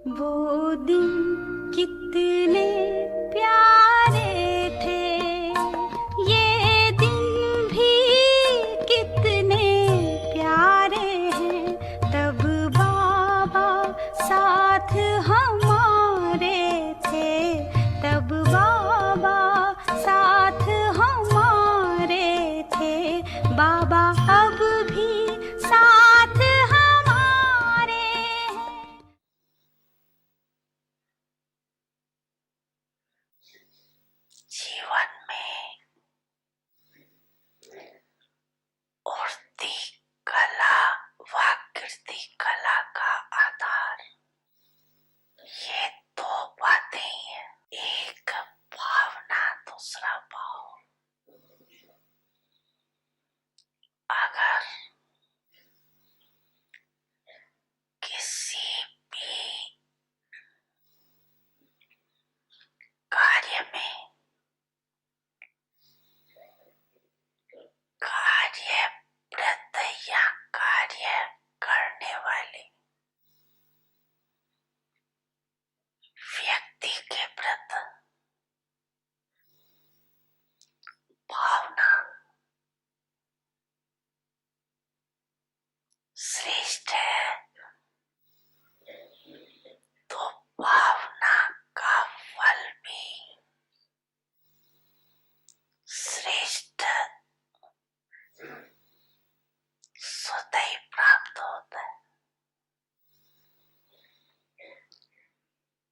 वो दिन कितने प्यारे थे, ये दिन भी कितने प्यारे हैं। तब बाबा साथ हमारे थे, तब बाबा साथ हमारे थे। बाबा अब भी साथ हमारे हैं। जीवन में उड़ती कला व गिरती कला का आधार ये दो बातें ही हैं। एक भावना, दूसरा भाव। अगर किसी भी कार्य में कार्यरत या कार्य करने वाले व्यक्ति के प्रति भावना श्रेष्ठ है, तो भावना का फल भी श्रेष्ठ स्वतः ही प्राप्त होता है।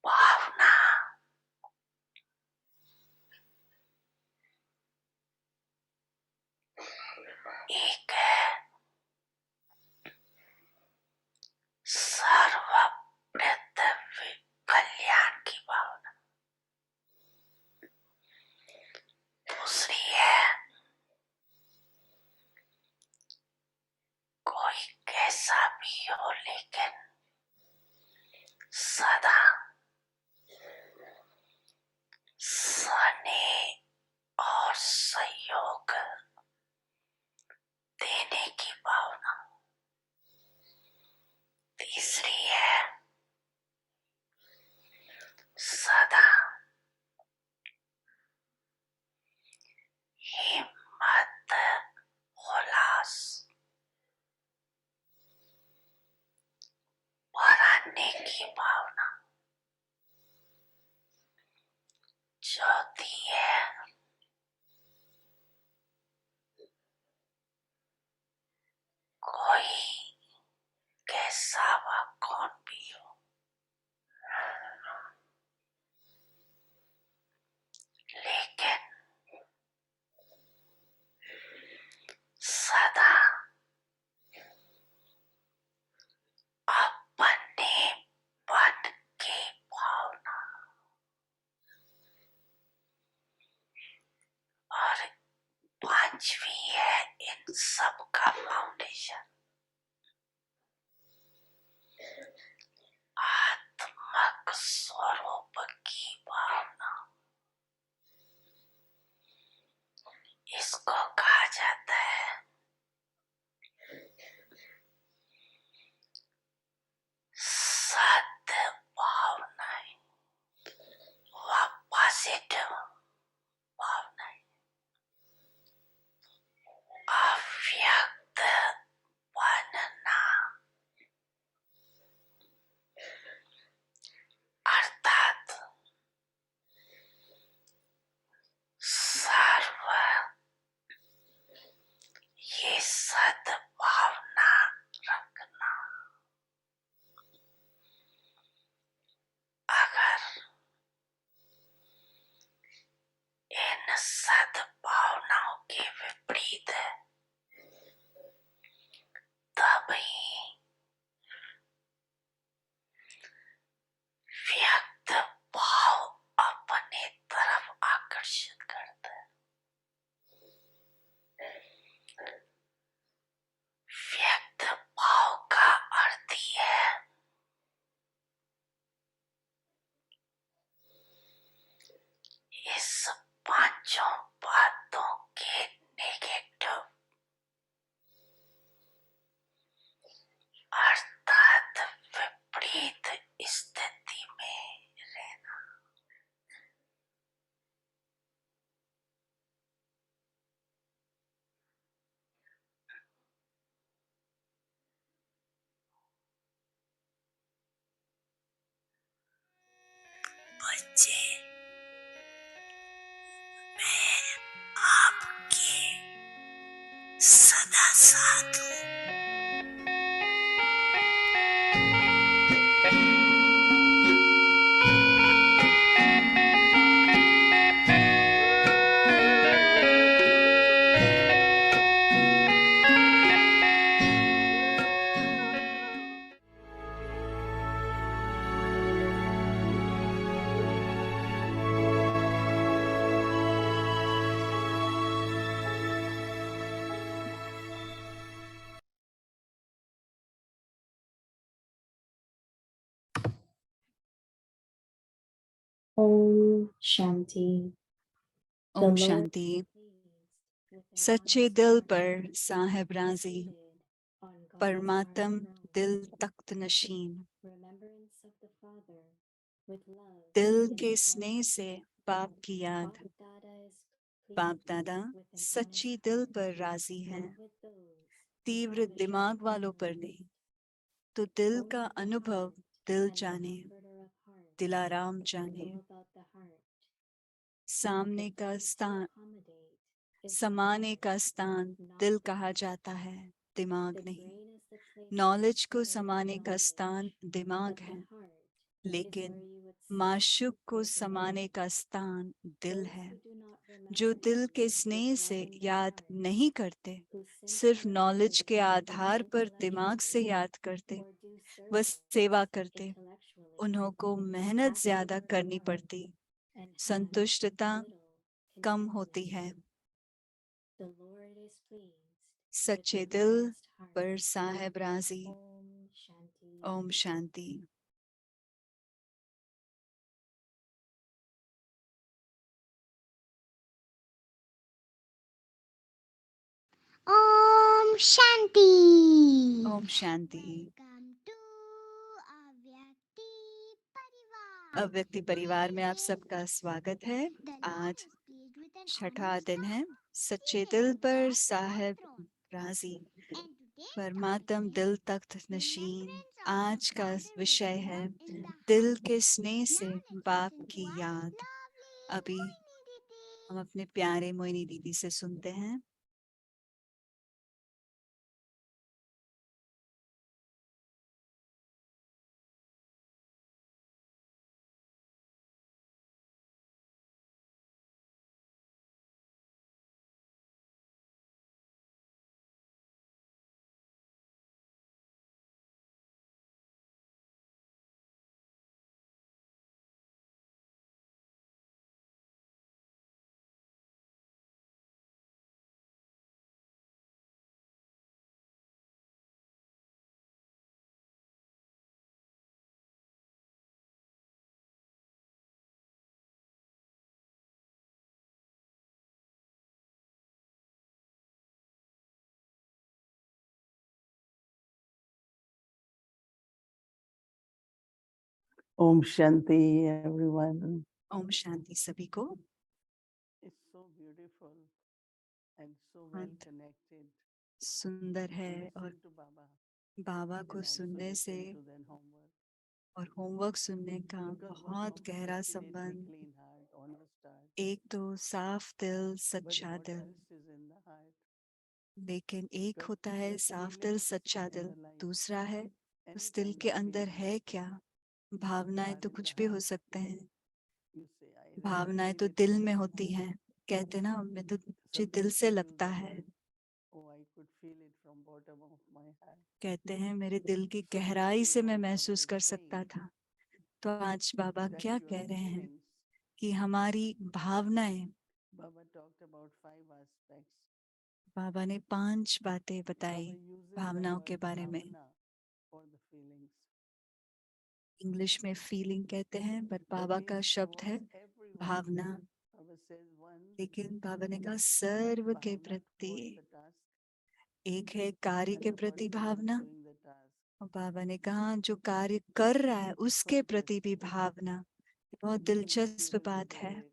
भावना एक है सर्वप्रत कल्याण की भावना, दूसरी है कोई कैसा भी हो लेकिन सदा स्नेह और सहयोग देने की भावना। तीसरी है सदा हिम्मत, उल्लास बढ़ाने की भावना। चौथी है कोई कैसा व कौन भी हो लेकिन सदा अपनेपन की भावना। और पांचवी है इन सब का फाउंडेशन आत्मक स्वरूप की भावना। इसको कहा जाता है सद्भावनाएं व पॉजिटिव भावनाएं। अव्यक्त सदा साथ हो। ओम शांति। ओम शांति। सच्चे दिल पर साहेब राजी, परमात्म दिल तख्त नशीन। दिल के स्नेह से बाप की याद, बाप दादा सच्ची दिल पर राजी हैं, तीव्र दिमाग वालों पर नहीं। तो दिल का अनुभव दिल जाने, दिलाराम जाने। सामने का स्थान, समाने का स्थान दिल कहा जाता है, दिमाग नहीं। नॉलेज को समाने का स्थान दिमाग है, लेकिन माशूक को समाने का स्थान दिल है। जो दिल के स्नेह से याद नहीं करते, सिर्फ नॉलेज के आधार पर दिमाग से याद करते, वह सेवा करते, उन्हों को मेहनत ज्यादा करनी पड़ती, संतुष्टता कम होती है। सच्चे दिल पर साहेब राजी। ओम शांति। ओम शांति। ओम शांति। अव्यक्ति परिवार में आप सबका स्वागत है। आज छठा दिन है। सच्चे दिल पर साहेब राजी, परमात्म दिल तख्त नशीन। आज का विषय है दिल के स्नेह से बाप की याद। अभी हम अपने प्यारे मोहिनी दीदी से सुनते हैं। Om Shanti, everyone. Om Shanti सभी को। It's so beautiful and so well बहुत connected. सुंदर है और Listen to Baba बाबा को and also सुनने से listen to their homework. और होमवर्क सुनने का Because what बहुत Baba गहरा said, create a संबंध। clean heart, honest heart. एक तो साफ दिल, But सच्चा what दिल, else is in the heart? लेकिन एक Because होता है साफ दिल, feelings सच्चा दिल, analyze दूसरा है any उस दिल kind के of अंदर feelings है क्या। भावनाएं are तो in the कुछ भी हो heart. सकते हैं, You say, I really भावनाएं feel तो it दिल from में my होती heart. हैं। कहते ना, मैं तो मुझे दिल Sometimes से people लगता say है। that, oh, I could feel it from bottom of my heart. कहते हैं मेरे दिल की So गहराई today से मैं what Baba महसूस is कर saying सकता था। तो आज बाबा that क्या your कह रहे हैं feelings, कि हमारी भावनाएं, Baba talked about 5 aspects. बाबा ने 5 बातें बताई Baba uses the भावनाओं के word बारे में। bhavana for the feelings. English में फीलिंग कहते हैं, पर That बाबा का means शब्द है towards everyone. भावना। Baba says one, लेकिन बाबा ने कहा सर्व के bhavana प्रति। towards the task एक है कार्य and के the प्रति person who is Bhavna, doing the task. और बाबा ने कहा जो कार्य कर रहा है उसके First प्रति भी aspect, भावना। बहुत will you be दिलचस्प able to बात do है। it?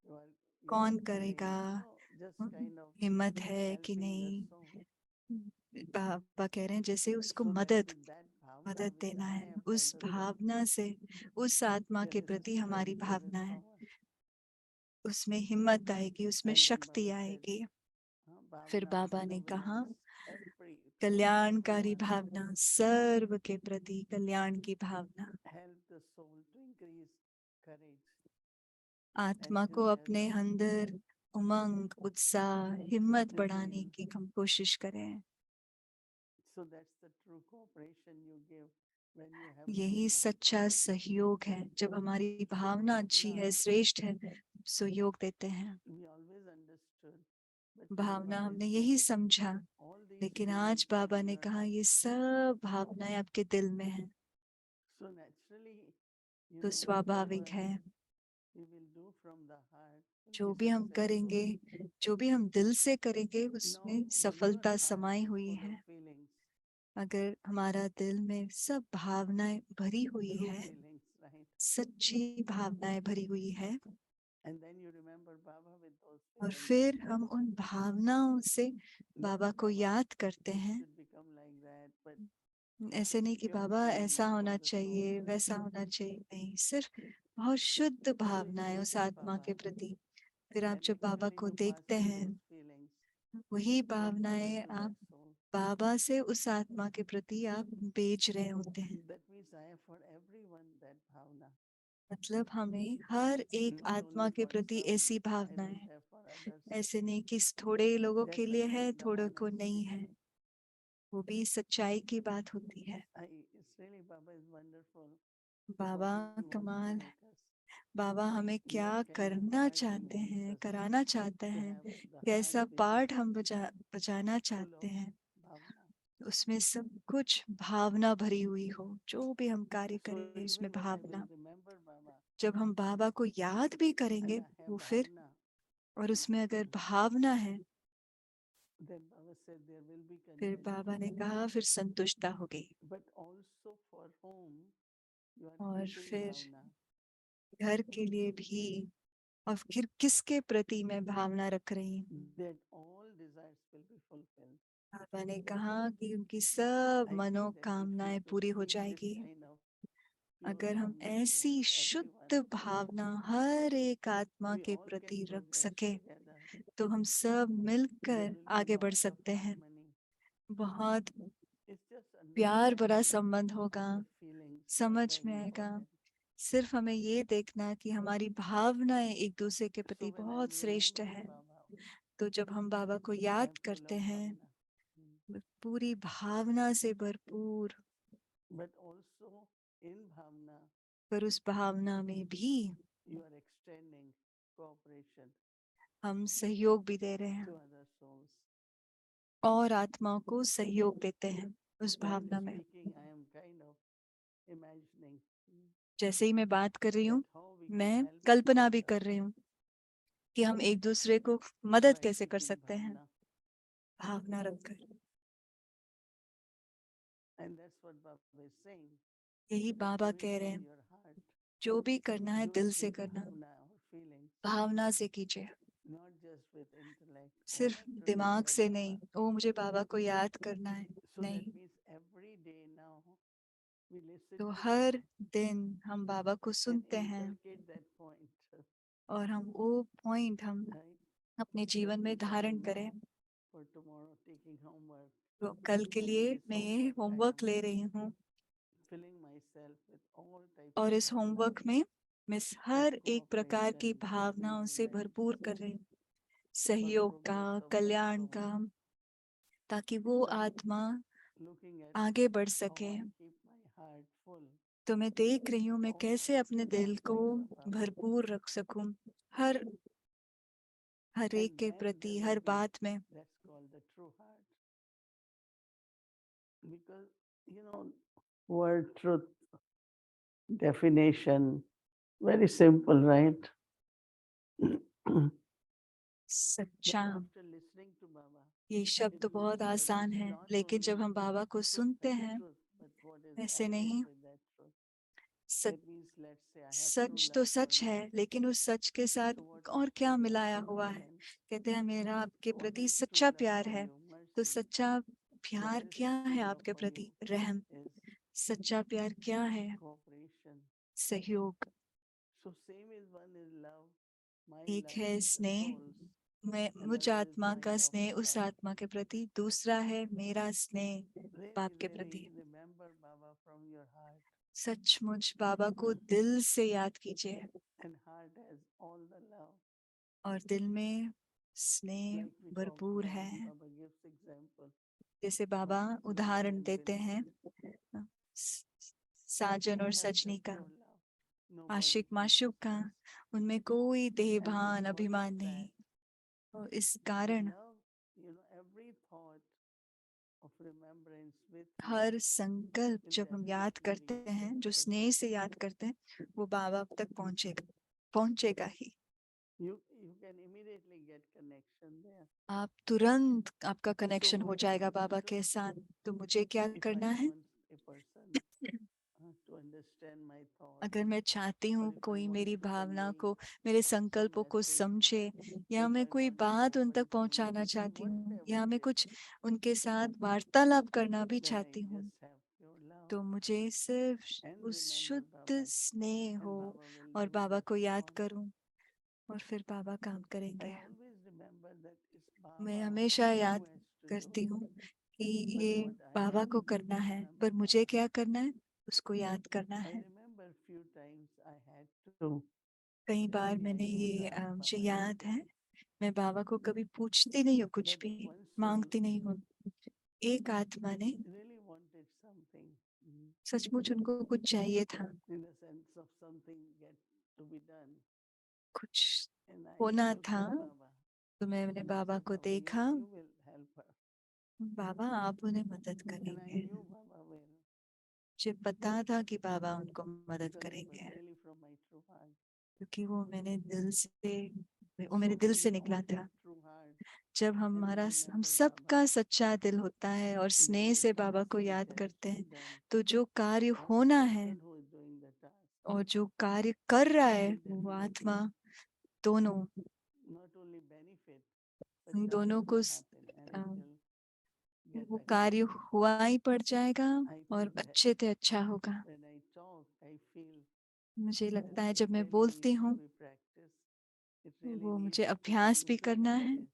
You कौन are करेगा, feeling, just kind of हिम्मत है कि helping the नहीं। soul. बाबा कह रहे हैं जैसे उसको So that मदद with that bhavana मदद which देना I है, have for उस the soul, भावना से, उस आत्मा there के is प्रति strength, हमारी there is भावना है, power. उसमें हिम्मत आएगी, उसमें And then शक्ति Baba said, आएगी। फिर बाबा ने कहा every कल्याणकारी भावना, सर्व के प्रति कल्याण की भावना help the soul to increase courage. आत्मा को अपने अंदर उमंग, उत्साह, हिम्मत बढ़ाने की हम कोशिश करें। So that's the true cooperation you give when you have यही bhavna. सच्चा सहयोग है। जब हमारी भावना अच्छी है, श्रेष्ठ है, सहयोग देते हैं। We always understood, but today Bhavna Baba हमने is यही saying, समझा, all these लेकिन आज feelings are बाबा in ने your कहा heart. ये सब भावनाएं आपके दिल में हैं। So naturally, you तो know, स्वाभाविक whatever है, we will do from the heart will जो be भी हम successful. करेंगे, जो भी हम दिल से करेंगे, Now, उसमें when your सफलता heart समाई is हुई full है। of feelings, अगर हमारा दिल में सब भावनाएं भरी हुई true है, feelings, right? सच्ची भावनाएं भरी हुई है, And then you remember Baba with those और feelings. फिर हम उन भावनाओं से Not बाबा को Baba, याद करते you हैं। should become like that, but ऐसे नहीं कि pure बाबा feelings ऐसा for होना the चाहिए, soul. वैसा होना चाहिए, नहीं, सिर्फ बहुत शुद्ध भावनाएं उस आत्मा के प्रति। फिर आप And जब बाबा actually को you pass देखते on हैं, those feelings वही from Baba भावनाएं to आप that soul. बाबा से उस आत्मा के प्रति आप बेच रहे होते हैं। That means I have for everyone that bhavana. मतलब हमें हर एक Not आत्मा only के for प्रति some, ऐसी I भावना don't है। have for others. ऐसे नहीं कि थोड़े लोगों That's के the लिए है, kind, the थोड़े को नहीं honesty. है। वो भी सच्चाई की बात होती है। It's really Baba is wonderful. Baba What he wants to कमाल, make us. बाबा हमें क्या What kind of करना part he चाहते wants हैं, us कराना चाहते to हैं, have the कैसा heart being पार्ट हम बजाना full चाहते of हैं, bhavana. उसमें सब कुछ भावना भरी हुई हो। जो भी हम कार्य So करें उसमें even when I Bhavna. will remember Baba जब हम बाबा को याद भी and करेंगे, I have वो फिर, bhavana, और उसमें अगर भावना है, then Baba said there will be फिर बाबा ने contentment. कहा फिर संतुष्टता होगी। But also for whom you are और keeping फिर bhavana. घर के लिए भी, और फिर किसके प्रति मैं भावना रख रही हूँ। That all desires will be fulfilled. बाबा ने कहा कि उनकी सब I think that if मनोकामनाएं we पूरी could हो keep this जाएगी। kind of pure अगर हम bhavna ऐसी towards शुद्ध everyone, भावना हर एक आत्मा we के all प्रति can रख progress सके, together. तो हम सब There मिलकर will be आगे बढ़ lot of सकते हैं। harmony. बहुत It's just प्यार भरा understanding संबंध होगा, the feelings are समझ में very आएगा। important. सिर्फ हमें ये देखना कि हमारी भावनाएं एक दूसरे के So प्रति when I'm बहुत श्रेष्ठ remembering है। Baba, तो जब हम बाबा को याद I'm full करते of हैं, bhavana. पूरी भावना से भरपूर, But also in bhavana, पर उस भावना में भी you are extending cooperation हम सहयोग भी दे रहे हैं, to other souls. और आत्माओं को सहयोग देते हैं उस While भावना में। speaking, I am kind of imagining जैसे ही मैं बात कर रही हूँ, that how we can मैं help each कल्पना भी other कर रही हूँ कि हम एक दूसरे को मदद by कैसे कर keeping सकते हैं, bhavana. भावना रखकर। And that's what Baba is saying. यही That बाबा do it कह रहे from हैं, your heart. जो भी करना है Do दिल it से with करना, bhavana or feelings, भावना से कीजिए, not just with intellect. Oh, I सिर्फ have to दिमाग remember से Baba. नहीं, ओ मुझे बाबा को याद करना है, So नहीं। that means every day now we listen तो to हर Baba दिन हम बाबा को and सुनते हैं, inculcate that point, और हम वो पॉइंट हम right? अपने जीवन में Means I धारण am करें। now for tomorrow taking homework, तो कल के लिए this मैं ये homework I होमवर्क am ले रही हूँ, filling myself with all types और of इस bhavana, होमवर्क में मैं हर एक प्रकार की cooperation, भावनाओं से fulfillment, भरपूर कर रही हूँ, for सहयोग का, progress of that Kalyan soul. का, ताकि वो So I'm आत्मा looking at आगे बढ़ how सके। I keep my heart full. तो मैं देख रही हूँ मैं All कैसे अपने दिल को aspects of Baba. भरपूर रख सकूं, हर हर एक And के then प्रति, there हर will be, बात में। that's called the true heart. Because, you know, word truth definition, very simple, right? But सच्चा, after listening to Baba, ये शब्द it will बहुत be that आसान है, not लेकिन जब only हम बाबा को truth सुनते as हैं, truth, but what is ऐसे added नहीं, with that truth. Such That means, let's say I have true सच तो love for सच है, you. लेकिन उस सच के साथ So what और is क्या true love? मिलाया हुआ है। Benevolence. कहते हैं मेरा आपके What प्रति is true सच्चा love प्यार for है। you? तो Mercy. सच्चा What प्यार is क्या true है love आपके for प्रति? you? रहम। Is सच्चा प्यार क्या है? cooperation. सहयोग। So same is one is love, my एक love है for the स्नेह, souls. मैं And मुझ other is आत्मा my का love स्नेह for उस Baba. आत्मा के प्रति, दूसरा है मेरा स्नेह Really, बाप के really प्रति। remember Baba from your heart. सचमुच बाबा को दिल से याद कीजिए And heart has all the love. और दिल में स्नेह Like we talked भरपूर about, है। Baba gives example. जैसे बाबा of उदाहरण lover and देते हैं beloved. स- साजन और That's सजनी the का, pure love. Nobody Ashique can माशूक का, express. उनमें कोई And देहभान what अभिमान is नहीं। that? और इस The कारण love, every thought of remembrance with her love संकल्प will जब हम याद definitely करते reach हैं, जो the स्नेह Baba. से याद करते हैं, वो बाबा तक पहुंचेगा ही। You can immediately get connection there. आप तुरंत आपका कनेक्शन So हो what जाएगा I बाबा need to के do, साथ। तो मुझे क्या if I करना है? want a person to understand my thoughts, अगर मैं चाहती or हूँ if I कोई want मेरी to भावना convey को, मेरे some संकल्पों को message, समझे, या if मैं I कोई want to बात उन offer तक a पहुंचाना communication, चाहती हूँ, whatever या मैं it is, कुछ उनके साथ वार्तालाप करना भी then I चाहती हूँ, just have pure love तो मुझे सिर्फ and उस remember शुद्ध Baba, स्नेह and हो Baba will और do बाबा को याद all. करूं, और फिर बाबा काम I करेंगे। always remember that it's मैं Baba हमेशा who याद has to do. करती हूँ कि But ये what I बाबा have को to do करना is है, remember पर मुझे Baba. क्या करना है? उसको याद करना I है। remember few times I had to कई बार मैंने directly ये ask मुझे Baba याद है, anything. मैं बाबा को कभी पूछती नहीं हूँ, कुछ But भी one soul मांगती नहीं हूँ। एक आत्मा ने really wanted something, सचमुच उनको कुछ चाहिए था, in the sense of something get to be done. कुछ And I होना looked था। at Baba तो मैंने and I बाबा said, को Baba, देखा, you will help her. बाबा आप उन्हें मदद And I करेंगे। knew Baba will, मुझे पता था कि बाबा उनको मदद because it was करेंगे, really from my true heart. क्योंकि वो So मेरे दिल when से we निकला all था। have true heart जब and we हम remember सबका Baba, सच्चा दिल होता है और then स्नेह the से बाबा task को which याद has करते to हैं, be done, तो जो कार्य or the होना है person who is doing the task, और जो कार्य कर रहा है, will वो definitely आत्मा, दोनों not only benefit, but उन task दोनों को will happen and a, it will get वो कार्य accomplished. हुआ ही पड़ जाएगा I और feel that अच्छे से अच्छा होगा। when I talk, I feel मुझे that लगता है it जब मैं really बोलती needs to हूँ, be practiced. It really वो needs मुझे to be अभ्यास भी करना है, implemented.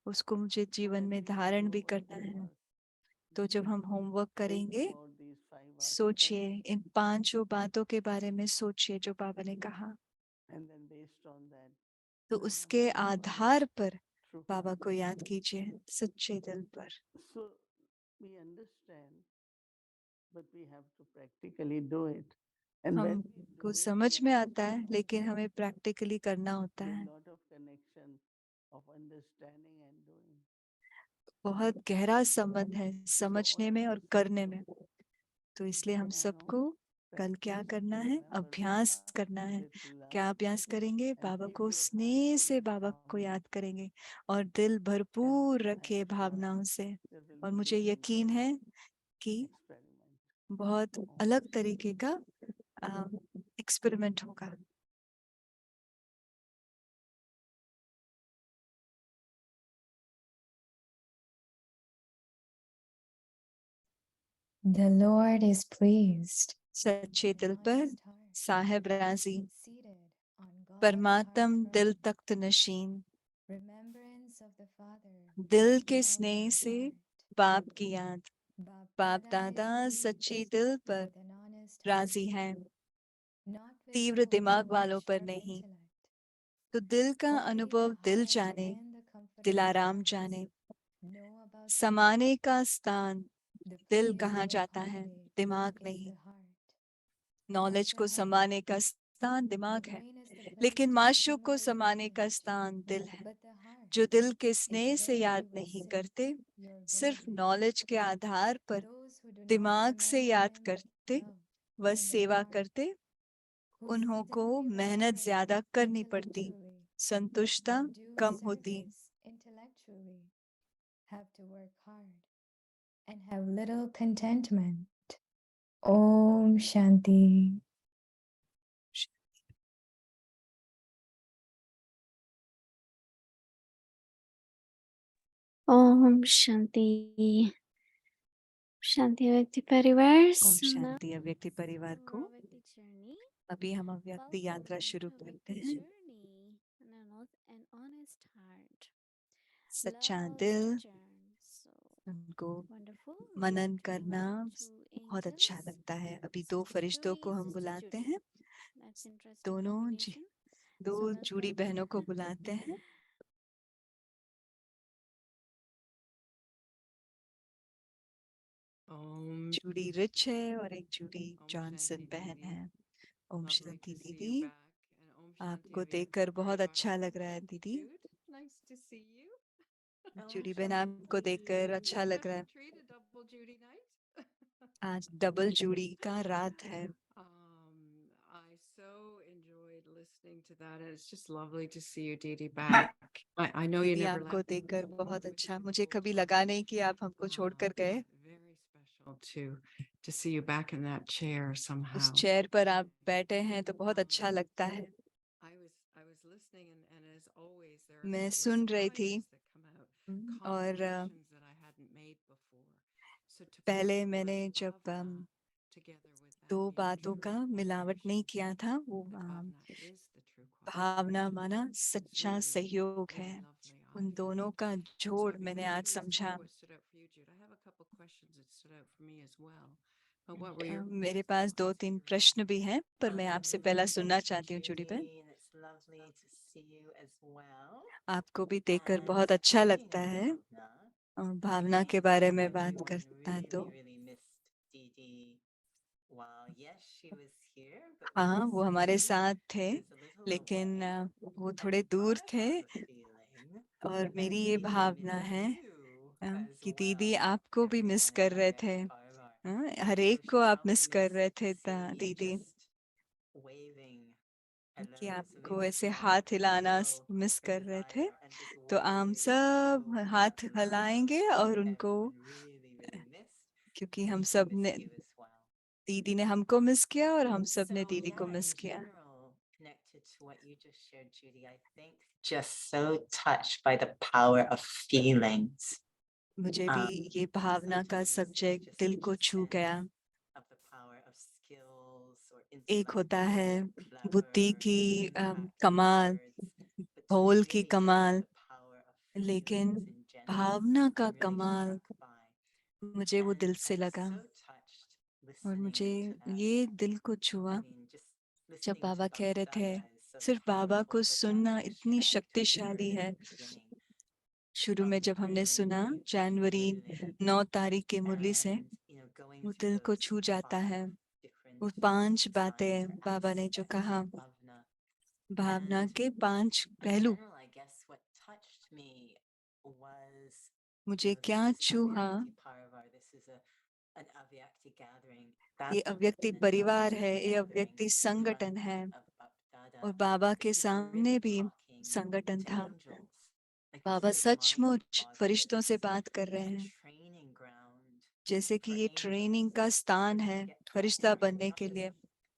उसको मुझे So जीवन as में we do धारण भी our करना है। homework, तो जब हम होमवर्क think करेंगे, about these 5 सोचिए, aspects, इन 5 बातों के बारे में सोचिए जो बाबा ने कहा। and then based on that, तो उसके remember Baba आधार with पर true बाबा heart. को याद कीजिए सच्चे दिल पर। So we understand, but we have to practically do it. And when we हमको do it, समझ we में आता है, understand लेकिन हमें प्रैक्टिकली करना होता there है। are a lot of connection of understanding and doing. बहुत गहरा संबंध है So all समझने of में और us करने have में। to तो इसलिए हम now सबको कल क्या practice करना to है? remember अभ्यास Baba करना है। with क्या love अभ्यास करेंगे? and बाबा keep को your heart स्नेह full से of बाबा को भावना. याद करेंगे और दिल And भरपूर I रखे am sure भावनाओं से। there will और be मुझे different यकीन kind है of कि experiment. बहुत अलग तरीके का एक्सपेरिमेंट होगा। The Lord is pleased. सच्चे दिल पर साहेब राजी, Seated on God's परमात्म heart दिल throne. Takht Nashin, Remembrance of the Father. दिल के love स्नेह of the से heart. बाप की याद। Bap बाप Dada is दादा pleased सच्चे दिल पर with an honest heart, राजी हैं, not with तीव्र those दिमाग with वालों पर sharp नहीं। intellect. तो दिल का Only the अनुभव दिल heart जाने, and the comfort of दिल the आराम heart जाने। know about the समाने का स्थान The दिल place कहाँ to जाता है? accommodate दिमाग is नहीं। the heart. नॉलेज That's को the heart. समाने का स्थान The दिमाग है, brain is the place लेकिन to माशूक को accumulate समाने का knowledge, स्थान दिल है। but the heart जो दिल के is स्नेह से where याद you will नहीं sit करते, your सिर्फ benefit. नॉलेज के आधार पर Those who do not दिमाग से याद remember Him करते enough व in their सेवा heart, करते, who उन्हों को simply मेहनत reward ज्यादा करनी पड़ती, intellectually, संतुष्टता but do कम होती। service intellectually, have to work hard and have little contentment. Om Shanti. Om Shanti. शांति व्यक्ति परिवार ओम शांति। अव्यक्ति परिवार को journey. अभी हम अव्यक्ति यात्रा शुरू Welcome to करते Avyakti हैं। journey and an honest heart. सच्चा दिल, उनको मनन करना बहुत अच्छा लगता है। अभी दो फरिश्तों को हम बुलाते हैं, दो जूड़ी बहनों को बुलाते हैं। ओम जूड़ी रिच है और एक जूड़ी जॉनसन बहन है। ओम शांति दीदी, आपको देखकर बहुत अच्छा लग रहा है दीदी। जूड़ी बहन, आपको देखकर अच्छा लग रहा है। आज डबल जूड़ी का रात है। I so enjoyed listening to that, and it's just lovely to see you, Didi, back. I know you दीदी, never आपको left. देखकर बहुत अच्छा, मुझे कभी लगा नहीं कि आप हमको छोड़कर गए। Very special to see you back in that chair उस somehow. चेयर पर आप बैठे हैं तो बहुत अच्छा लगता है। I was listening, and as always, there are a मैं couple of सुन रही थी surprises that come out, और confirmations that I hadn't made before. So to put पहले the मैंने word जब bhavna together with that दो being बातों true का मिलावट नहीं किया था, वो that bhavna is the true quality. भावना माना सच्चा really सहयोग है। lovely. उन दोनों का जोड़ मैंने आज समझा। What stood out for you, Jude? I have a couple questions that stood out for me as well. But what were your मेरे पास दो तीन प्रश्न भी हैं, पर मैं आपसे पहला सुनना चाहती हूँ जुड़ी बहन। Judy, and it's lovely to see you as well. आपको भी देखकर And बहुत अच्छा speaking लगता of है। Bhavna, और भावना के we, बारे में as बात everyone, करता है तो really missed Didi. While yes, she was here, but हाँ, we वो missed हमारे Didi. साथ थे, She was a little लेकिन away. वो And थोड़े दूर I थे। have a feeling और that मेरी ये Didi भावना missed है you as कि दीदी well. आपको भी मिस Everyone कर in रहे Avyakti थे। Parivar. हर So एक she को आप probably मिस कर रहे missed थे seeing you दीदी, just waving hello. कि So आपको maybe ऐसे small हाथ हिलाना little मिस कर रहे थे। desire and just तो हम lovely सब little हाथ love हिलाएंगे और उनको, everyone really missed. क्योंकि And हम she सब ने, missed you as well. दीदी ने हमको मिस किया और हम सब ने So दीदी को yeah, मिस in किया। general, connected to what you just shared, Judy, I think just so touched by the power of feelings. मुझे भी ये भावना का Sometimes it's सब्जेक्ट just दिल को such a छू sense गया। of the power of skills or एक होता intellect है or clever बुद्धि की crafty कमाल, words, but to बोल की really कमाल, feel the power of लेकिन feelings in general. भावना का I'm really कमाल struck by. मुझे वो And दिल I से was लगा। so touched और listening मुझे to that. ये दिल को छुआ I mean, just जब listening to बाबा कह रहे थे Baba is so सिर्फ बाबा powerful, को but that सुनना extra इतनी extra शक्तिशाली word है। at the beginning शुरू of में the जब हमने healing, सुना जनवरी healing, 9 तारीख के मुरली से, and going वो through दिल को those छू जाता 5 है। different वो 5 signs बातें or बाबा ने जो aspects कहा, of Bhavna. भावना And के 5 in पहलू। general, I guess what touched me was, मुझे this क्या is छूहा, Avyakti Parivar, this is an Avyakti gathering. ये That's अव्यक्ति an परिवार Avyakti है, ये gathering अव्यक्ति in संगठन front है। of Bapdada. और बाबा Like के he's been सामने really भी talking संगठन to था। angels. Like this Baba is his mind सचमुच body, that फरिश्तों this से is बात कर रहे a हैं, training ground जैसे कि for ये ट्रेनिंग angels का स्थान to है get फरिश्ता better, बनने not के just लिए।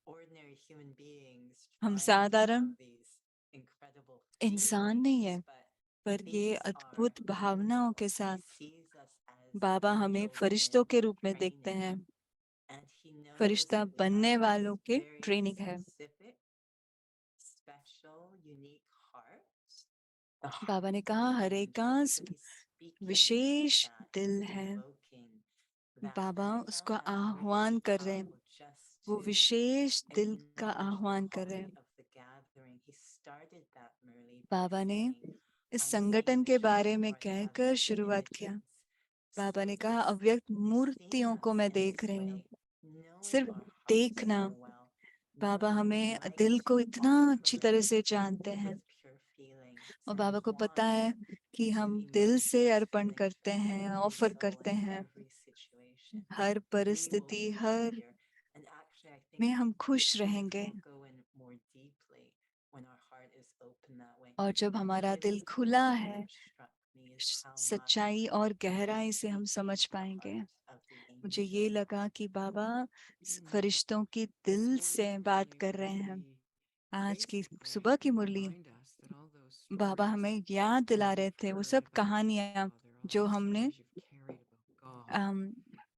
ordinary human beings हम trying to साधारण have these incredible इंसान नहीं है, feelings, but पर ये these are अद्भुत भावनाओं के angels. He साथ sees us as बाबा हमें angels फरिश्तों in के रूप में देखते training, हैं। and he knows Firishta that we बनने have वालों these के very ट्रेनिंग है। specific, special, unique hearts. The बाबा ने hearts कहा of हर एक का angels. So he's speaking wishes to that. दिल He's है। invoking that. Baba And I उसका found that आह्वान really कर रहे हैं, powerful just वो to विशेष दिल का acknowledge the आह्वान कर रहे quality हैं। of the gathering. He started that, Murli, by बाबा ने saying, इस I see संगठन the के बारे children में or the कहकर Avyakti शुरुआत किया। images. बाबा So ने कहा just अव्यक्त seeing मूर्तियों को us मैं in देख this रही हूँ, way, knowing सिर्फ our hearts देखना। so well, Baba knowing we हमें like दिल to को इतना अच्छी तरह operate से जानते हैं, with pure feelings और and बाबा को want पता है कि to हम दिल emerge से those अर्पण feelings करते from हैं, every ऑफर soul करते in हैं। every situation. Her We will परिस्थिति, be her happier. And actually, I think में हम the खुश truth रहेंगे। will go in more deeply when our heart is open that way. और जब And हमारा really दिल the खुला thing है, that struck me is how much सच्चाई और he was गहराई से हम speaking समझ to the पाएंगे। heart of the मुझे ये angels. लगा कि बाबा Mm. फरिश्तों की This दिल से morning's बात meeting कर रहे हैं। really आज की basically सुबह की मुरली remind us that all those Baba stories हमें याद that दिला रहे you've थे, वो heard सब about the कहानियां Father, all जो those हमने stories you've carried about God, अम,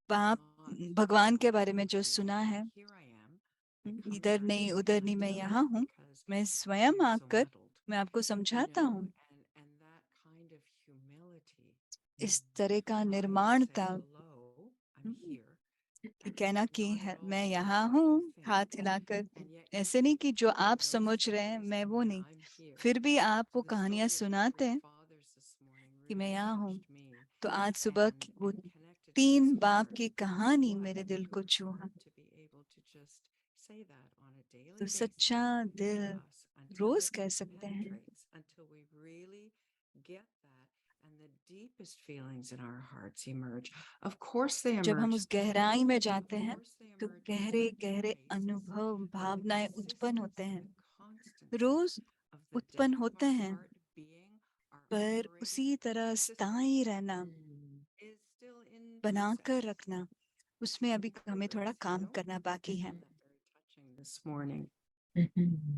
बाप not भगवान के all बारे में जो over सुना life. है। And here I am. I come इधर and I नहीं just उधर kind नहीं, of मैं tell यहाँ you हूँ, because मैं I स्वयं feel so आकर muddled, मैं आपको you समझाता know, हूँ। and that kind of humility इस तरह का निर्माण था, कि कहना कि मैं यहाँ हूँ हाथ हिलाकर, ऐसे नहीं कि जो आप समझ रहे हैं मैं वो नहीं, फिर भी आप वो कहानियां सुनाते हैं कि मैं यहाँ हूँ। तो आज सुबह की वो 3 बाप की कहानी मेरे दिल को छूहा। तो सच्चा दिल रोज कह सकते हैं। जब हम उस गहराई में जाते हैं तो गहरे गहरे अनुभव, भावनाएं उत्पन्न होते हैं, रोज उत्पन्न होते हैं, पर उसी तरह स्थायी रहना, बनाकर रखना, उसमें अभी हमें थोड़ा काम करना बाकी है।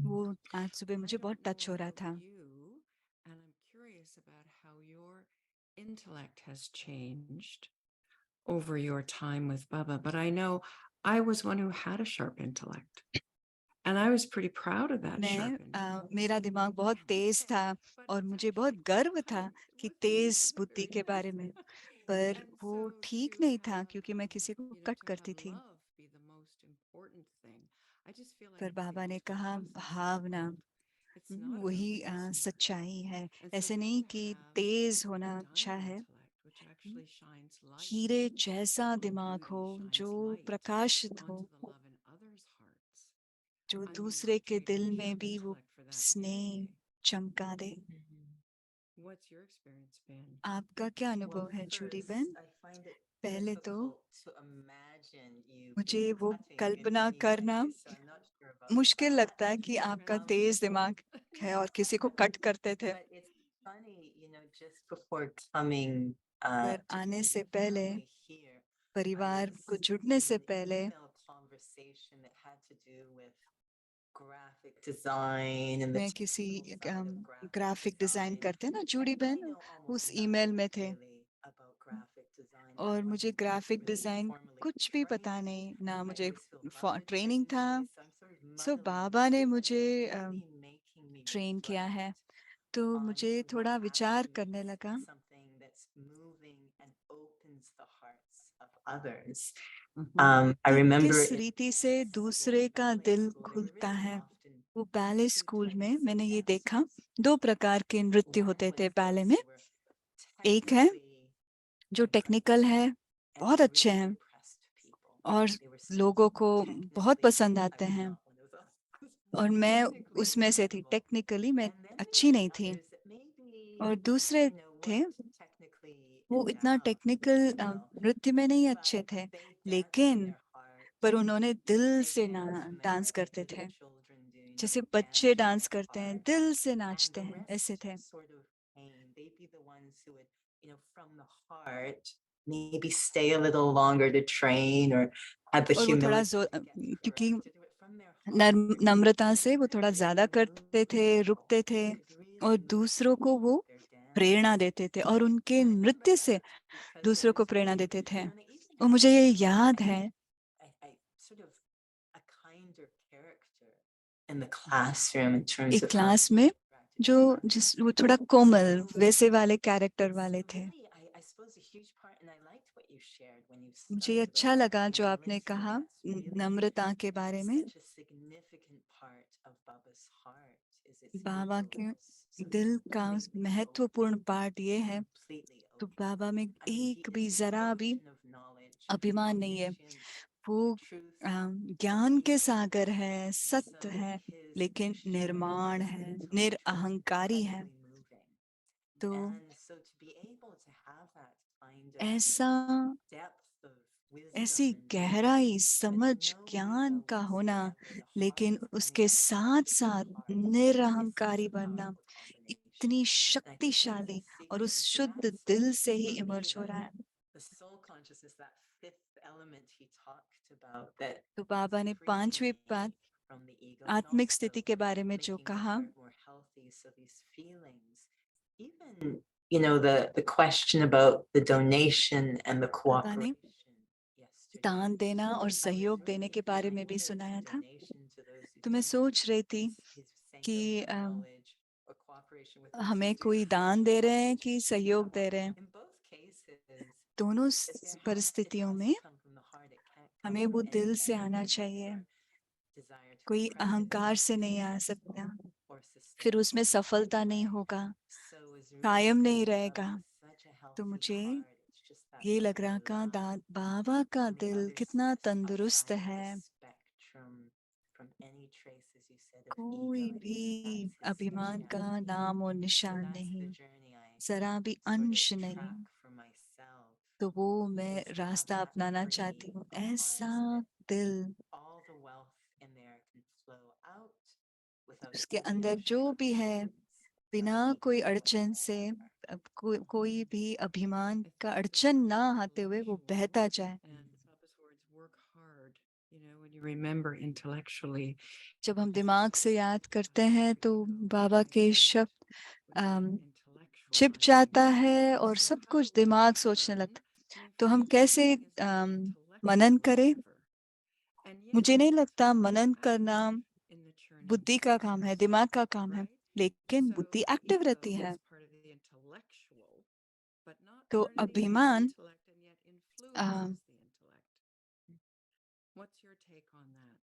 वो आज सुबह मुझे बहुत टच हो रहा था। Over your time with Baba, but I know I was one who had a sharp intellect, and I was pretty proud of that sharp intellect. मेरा दिमाग बहुत तेज था और मुझे बहुत गर्व था कि तेज बुद्धि के बारे में, पर वो ठीक नहीं था क्योंकि मैं किसी को कट करती थी। पर बाबा ने कहा भावना वही सच्चाई है। ऐसे नहीं कि तेज होना अच्छा है, हीरे जैसा दिमाग हो जो प्रकाशित हो, जो दूसरे के दिल में भी वो स्नेह चमका दे। आपका क्या अनुभव है जूडी बहन? पहले तो मुझे वो कल्पना करना मुश्किल लगता है कि आपका तेज दिमाग है और किसी को कट करते थे। पर आने से पहले, परिवार को जुड़ने से पहले, मैं किसी ग्राफिक डिजाइन करते हैं ना जूडी बहन, उस ईमेल में थे और मुझे ग्राफिक डिजाइन कुछ भी पता नहीं, ना मुझे ट्रेनिंग था। सो बाबा ने मुझे ट्रेन किया है, तो मुझे थोड़ा विचार करने लगा। किस रीति से दूसरे का दिल खुलता है। वो बैले स्कूल में मैंने ये देखा, 2 प्रकार के नृत्य होते थे बैले में। एक है जो टेक्निकल है, बहुत अच्छे हैं और लोगों को बहुत पसंद आते हैं, और मैं उसमें से थी। टेक्निकली मैं अच्छी नहीं थी। और दूसरे थे, वो इतना टेक्निकल नृत्य में नहीं अच्छे थे, लेकिन पर उन्होंने दिल से डांस करते थे, जैसे बच्चे डांस करते हैं, दिल से नाचते हैं, ऐसे थे। maybe stay a little longer to train or have the और वो थोड़ा क्योंकि नम्रता से वो थोड़ा ज्यादा करते थे, रुकते थे और दूसरों को वो प्रेरणा देते थे और उनके नृत्य से दूसरों को प्रेरणा देते थे। और मुझे ये याद है एक क्लास में वो थोड़ा कोमल वैसे वाले कैरेक्टर वाले थे। मुझे अच्छा लगा जो आपने कहा नम्रता के बारे में। बाबा के दिल का महत्वपूर्ण पार्ट ये है, तो बाबा में एक भी जरा भी अभिमान नहीं है। वो ज्ञान के सागर है, सत्य है, लेकिन निर्माण है, निरअहंकारी है। तो ऐसी गहराई, समझ, ज्ञान का होना, लेकिन उसके साथ साथ निरअहंकारी बनना, इतनी शक्तिशाली, और उस शुद्ध दिल से ही इमर्ज हो रहा है। तो बाबा ने 5वीं बात आत्मिक स्थिति के बारे में जो कहा, you know, the question about the donation and the cooperation. दान देना और सहयोग देने के बारे में भी सुनाया था। तो मैं सोच रही थी कि हमें कोई दान दे रहे हैं कि सहयोग दे रहे हैं। दोनों परिस्थितियों में हमें वो दिल से आना चाहिए, कोई अहंकार से नहीं आ सकता, फिर उसमें सफलता नहीं होगा, कायम नहीं रहेगा। तो मुझे ये लग रहा का बाबा का दिल कितना तंदुरुस्त है, कोई भी अभिमान का नाम और निशान नहीं, जरा भी अंश नहीं। तो वो मैं रास्ता अपनाना चाहती हूँ, ऐसा दिल उसके अंदर जो भी है, बिना कोई अड़चन से, कोई भी अभिमान का अड़चन ना आते हुए वो बहता जाए। And Papa's words, work hard. When you remember intellectually, जब हम दिमाग से याद करते हैं तो बाबा के शब्द छिप जाता है और सब कुछ दिमाग सोचने लगता। तो हम कैसे मनन करें? मुझे नहीं लगता मनन करना बुद्धि का काम है, दिमाग का काम है, लेकिन बुद्धि एक्टिव रहती है। तो अभिमान What's your take on that?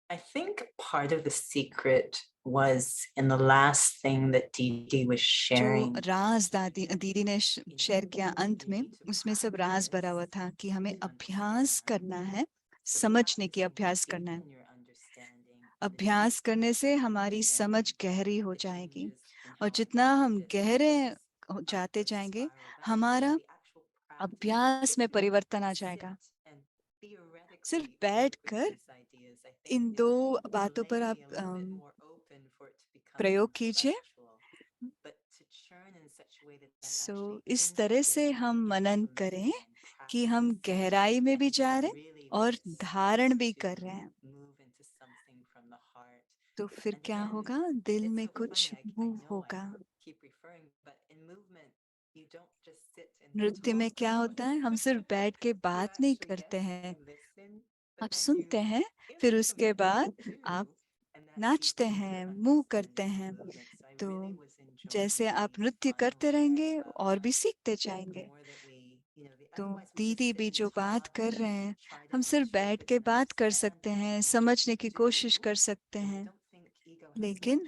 I think part of the secret was in the last thing that Didi was जो sharing. राज दीदी ने शेयर किया अंत में, उसमें सब राज भरा हुआ था कि हमें अभ्यास करना है, समझने की अभ्यास करना है। अभ्यास करने से हमारी समझ गहरी हो जाएगी, और जितना हम गहरे जाते जाएंगे, हमारा अभ्यास में परिवर्तन आ जाएगा। सिर्फ बैठकर इन दो बातों पर आप प्रयोग कीजिए। इस तरह से हम मनन करें कि हम गहराई में भी जा रहे हैं और धारण भी कर रहे हैं। तो फिर क्या होगा? दिल में कुछ मूव होगा। नृत्य में क्या होता है? हम सिर्फ बैठ के बात नहीं करते हैं, आप सुनते हैं, फिर उसके बाद आप नाचते हैं, मूव करते हैं। तो जैसे आप नृत्य करते रहेंगे और भी सीखते जाएंगे। तो दीदी भी जो बात कर रहे हैं, हम सिर्फ बैठ के बात कर सकते हैं, समझने की कोशिश कर सकते हैं, लेकिन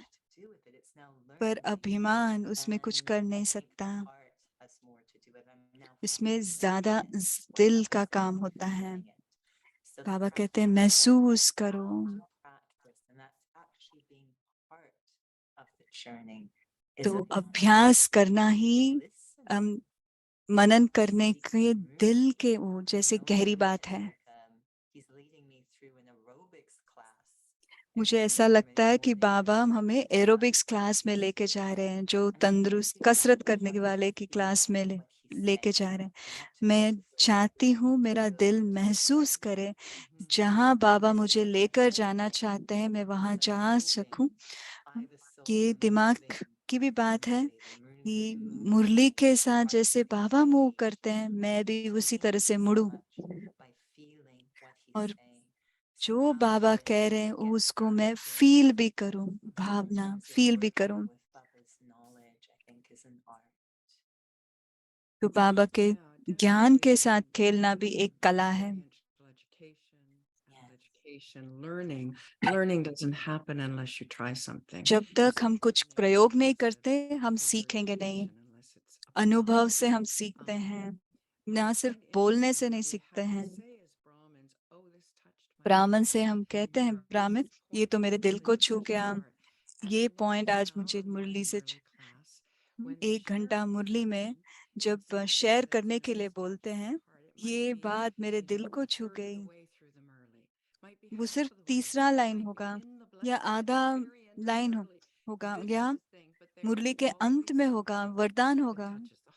पर अभिमान उसमें कुछ कर नहीं सकता। इसमें ज्यादा दिल का काम होता है। बाबा कहते हैं महसूस करो। तो अभ्यास करना ही मनन करने के दिल के वो जैसे गहरी बात है। मुझे ऐसा लगता है कि बाबा हमें एरोबिक्स क्लास में लेके जा रहे हैं, जो तंदुरुस्त कसरत करने के वाले की क्लास में लेके जा रहे हैं। मैं चाहती हूँ मेरा दिल महसूस करे, जहाँ बाबा मुझे लेकर जाना चाहते हैं मैं वहां जा सकूं। ये दिमाग की भी बात है कि मुरली के साथ जैसे बाबा मूव करते हैं, मैं भी उसी तरह से मुड़ूं और जो बाबा कह रहे हैं उसको मैं फील भी करूं, भावना फील भी करूं। तो बाबा के ज्ञान के साथ खेलना भी एक कला है। Learning doesn't happen unless you try something. जब तक हम कुछ प्रयोग नहीं करते, हम सीखेंगे नहीं। अनुभव से हम सीखते हैं, ना सिर्फ बोलने से नहीं सीखते हैं। ब्राह्मण से हम कहते हैं, ब्राह्मण ये तो मेरे दिल को छू गया, ये पॉइंट आज मुझे मुरली से 1 घंटा मुरली में जब शेयर करने के लिए बोलते हैं, ये बात मेरे दिल को छू गई। वो सिर्फ तीसरा लाइन होगा या आधा लाइन होगा या मुरली के अंत में होगा, वरदान होगा,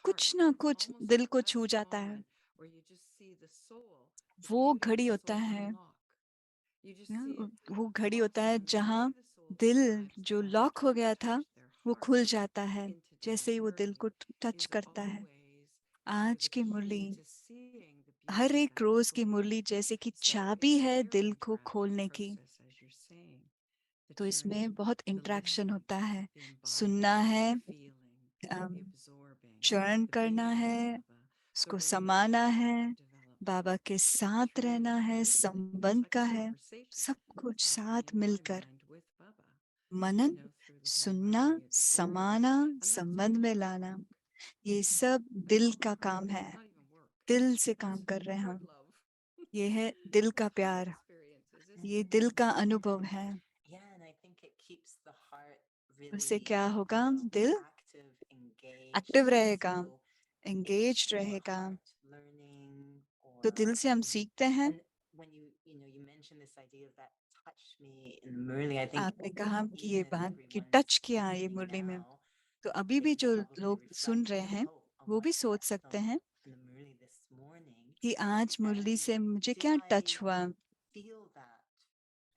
कुछ ना कुछ दिल को छू जाता है। वो घड़ी होता है, वो घड़ी होता है जहाँ दिल जो लॉक हो गया था वो खुल जाता है, जैसे ही वो दिल को टच करता है। आज की मुरली, हर एक रोज की मुरली जैसे कि चाबी है दिल को खोलने की। तो इसमें बहुत इंटरेक्शन होता है, सुनना है, चरण करना है, उसको समाना है, बाबा के साथ रहना है, संबंध का है, सब कुछ साथ मिलकर मनन, सुनना, समाना, संबंध में लाना, ये सब दिल का काम है। दिल से काम कर रहे हैं हम। ये है दिल का प्यार, ये दिल का अनुभव है। Yeah, and I think it keeps the heart उससे really, क्या होगा? दिल active, engaged. एक्टिव रहेगा, So it's एंगेज your रहेगा। heart learning तो or, दिल से हम सीखते हैं। and when you mentioned this idea of that touch me in Murli, I think आपने कहा कि ये even if बात कि everyone's टच किया ये listening मुरली में, now, तो अभी they भी can जो probably लोग सुन reflect, रहे हैं oh, on वो what भी सोच touched सकते them हैं in the Murli this morning. कि आज मुरली And से मुझे did क्या I टच हुआ, feel that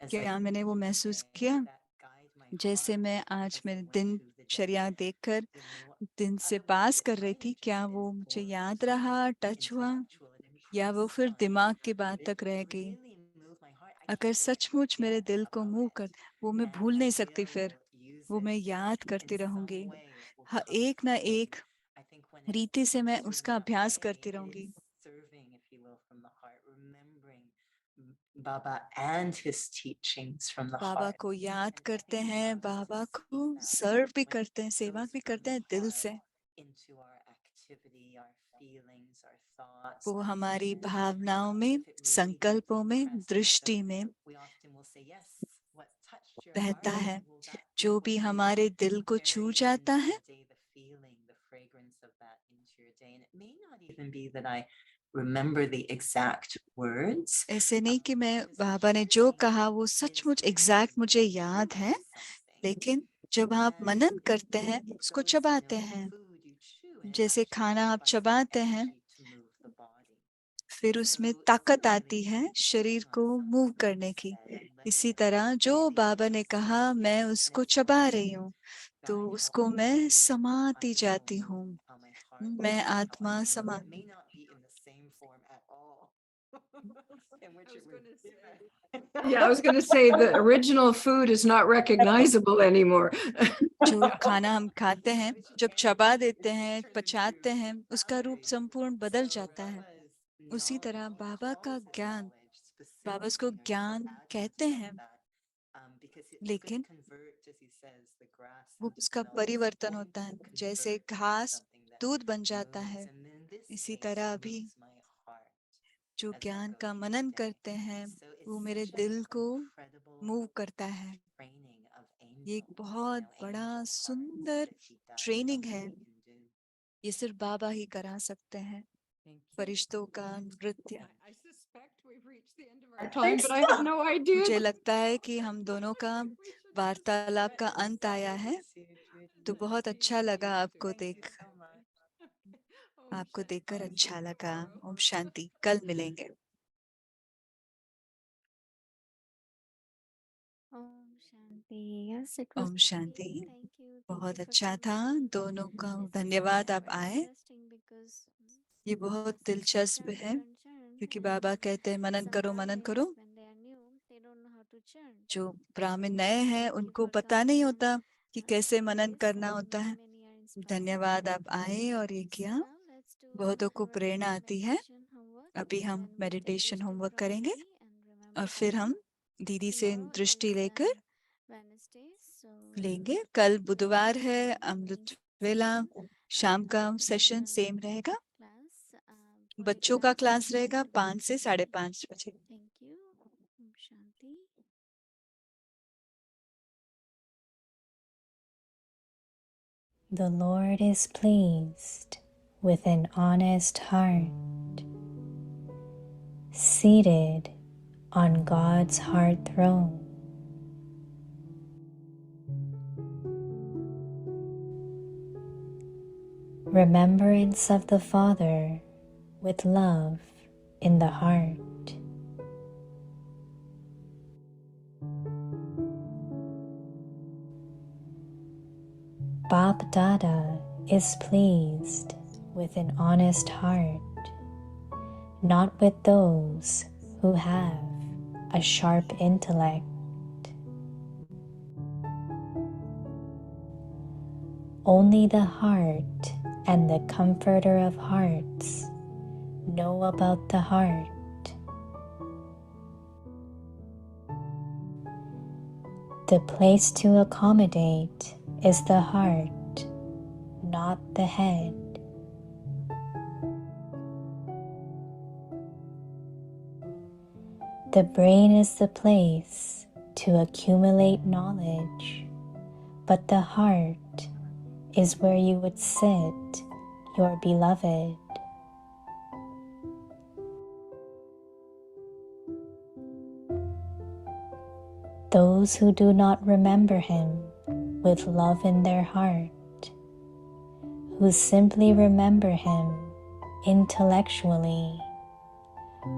as I क्या मैंने वो listened महसूस today, किया that guide my जैसे heart मैं आज as I मेरे went दिन through the चर्या day? देखकर You know, दिन से otherwise पास it कर रही might थी, have क्या just वो मुझे informed याद my रहा, टच हुआ, intellectual, it या वो impressed फिर on me, दिमाग की बात but तक it रह गई। really moved my heart. I अगर can't सचमुच मेरे forget दिल को about मूव it, कर, वो मैं and भूल I नहीं सकती, फिर will use वो मैं it याद in करती some रहूंगी। way. It will हाँ, come एक ना through. एक I think when it's रीति से मैं consumed उसका that अभ्यास way, करती it रहूंगी। is serving, if you will, from the heart, remembering Baba and his teachings from the Baba heart. को याद And I करते think हैं, for us to Baba see को that सर्व भी when करते हैं, it सेवा goes भी from करते the हैं दिल heart से। into our activity, our feelings, our thoughts, वो हमारी and भावनाओं में, if it really gets संकल्पों में, impressed. दृष्टि So में we often will say, yes, what touched your रहता heart, है। well, that जो will भी you हमारे दिल को छू carry जाता into है, your day, the feeling, the fragrance of that into your day. And it may not even be that I remember the exact words. ऐसे नहीं कि मैं Because बाबा ने जो hearing कहा वो is सचमुच when एग्जैक्ट you मुझे chew याद है, something. लेकिन जब आप And मनन करते हैं, it उसको goes, चबाते हैं, food you chew and it जैसे actually खाना आप provides the चबाते हैं, energy to move the body. फिर उसमें So ताकत similarly, आती है when शरीर chewing को on मूव something करने Baba की। said, letting इसी it तरह जो really बाबा ने कहा, sink मैं in. And उसको it's चबा like रही हूँ, तो guide how उसको I मैं move, समाती I जाती will हूँ। move, how my heart मैं moves, how I आत्मा move. समा It may not be in the same form at all. In which I it was would going to say, yeah. yeah, I was going to say the original food is not recognizable anymore. जो खाना हम खाते हैं, जब चबा देते हैं, पचाते हैं, उसका रूप संपूर्ण बदल जाता है। उसी तरह बाबा का ज्ञान, बाबा उसको ज्ञान कहते हैं, लेकिन वो उसका परिवर्तन होता है। जैसे घास दूध बन जाता है, इसी तरह अभी जो ज्ञान का मनन करते हैं, वो मेरे दिल को मूव करता है। ये एक बहुत बड़ा सुंदर ट्रेनिंग है, ये सिर्फ बाबा ही करा सकते हैं। फरिश्तों का नृत्य। I suspect we've reached the end of our time, but I have no idea. मुझे लगता है कि हम दोनों का वार्तालाप का अंत आया है, तो बहुत अच्छा लगा आपको देखकर अच्छा लगा। ओम शांति। कल मिलेंगे। Om Shanti. Yes, it was Om Shanti. Thank you. बहुत Didi, for अच्छा coming. था, दोनों का This is धन्यवाद आप very आए। interesting because ये बहुत दिलचस्प है, क्योंकि बाबा कहते हैं मनन some करो, मनन Brahmins, करो। when they are new, they don't know how to chant. जो ब्राह्मण नए हैं, Thank you उनको for पता नहीं coming होता and, कि कैसे मनन this करना and होता है। many are inspired. धन्यवाद आप आए और ये किया। Now let's do बहुतों को our प्रेरणा आती है। meditation homework. अभी हम Then we'll take meditation Drishti homework from करेंगे Didi and remember और फिर हम Baba. दीदी से Tomorrow दृष्टि is लेकर Wednesday, so लेंगे। कल बुधवार है, evening अमृत वेला, शाम का सेशन सेम रहेगा। class. बच्चों का क्लास रहेगा 5 से 5:30 बजे। Thank you. Om Shanti. The Lord is pleased with an honest heart, seated on God's heart throne. Remembrance of the Father with love in the heart. Bap Dada is pleased with an honest heart, not with those who have a sharp intellect. Only the heart and the Comforter of hearts know about the heart. The place to accommodate is the heart, not the head. The brain is the place to accumulate knowledge, but the heart is where you would sit your beloved. Those who do not remember him with love in their heart, who simply remember him intellectually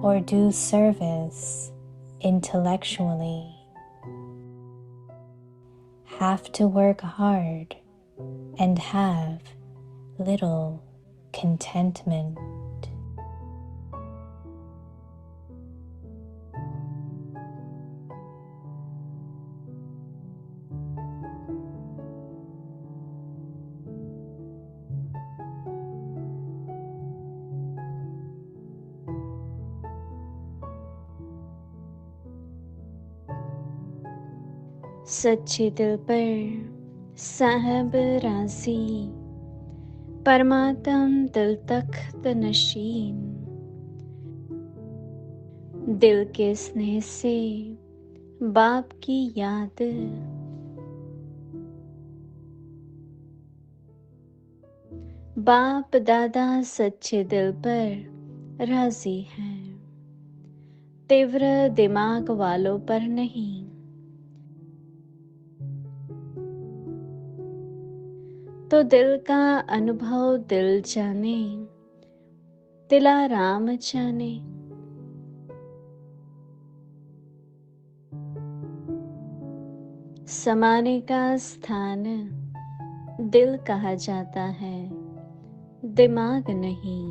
or do service intellectually, have to work hard and have little contentment. सच्चे दिल पर साहब राजी, परमात्म दिल तख्त नशीन, दिल के स्नेह से बाप की याद, बाप दादा सच्चे दिल पर राजी हैं, तीव्र दिमाग वालों पर नहीं। तो दिल का अनुभव दिल जाने, दिलाराम जाने। समाने का स्थान दिल कहा जाता है, दिमाग नहीं।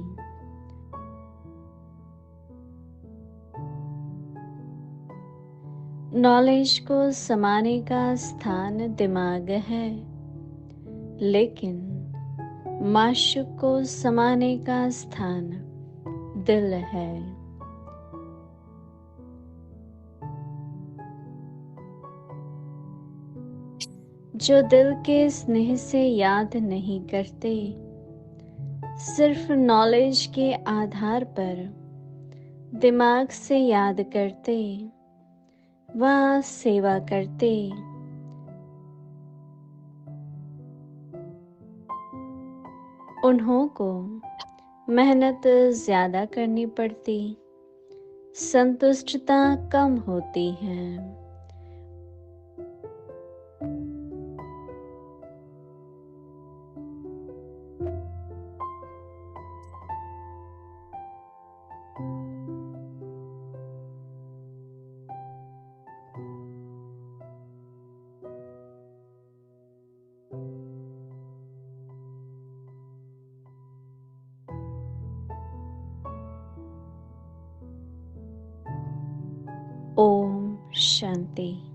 नॉलेज को समाने का स्थान दिमाग है, लेकिन माशूक को समाने का स्थान दिल है। जो दिल के स्नेह से याद नहीं करते, सिर्फ नॉलेज के आधार पर दिमाग से याद करते, वह सेवा करते। उन्हों को मेहनत ज्यादा करनी पड़ती, संतुष्टता कम होती है। ओम शांति।